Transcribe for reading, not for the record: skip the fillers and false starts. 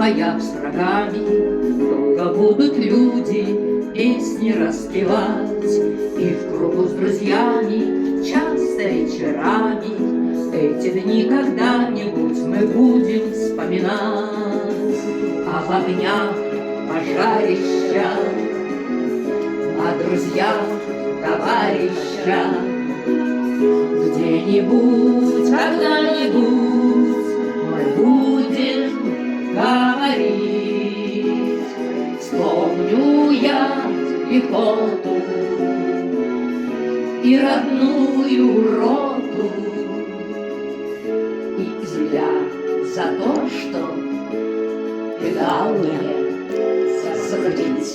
боях с врагами долго будут люди песни распевать, и в кругу с друзьями часто вечерами эти дни когда-нибудь мы будем вспоминать. Об огнях, пожарищах, о друзьях, товарищах. Где-нибудь, когда-нибудь мы будем говорить. Вспомню я пехоту и родную роту, и тебя за то, что не дал мне закрутить.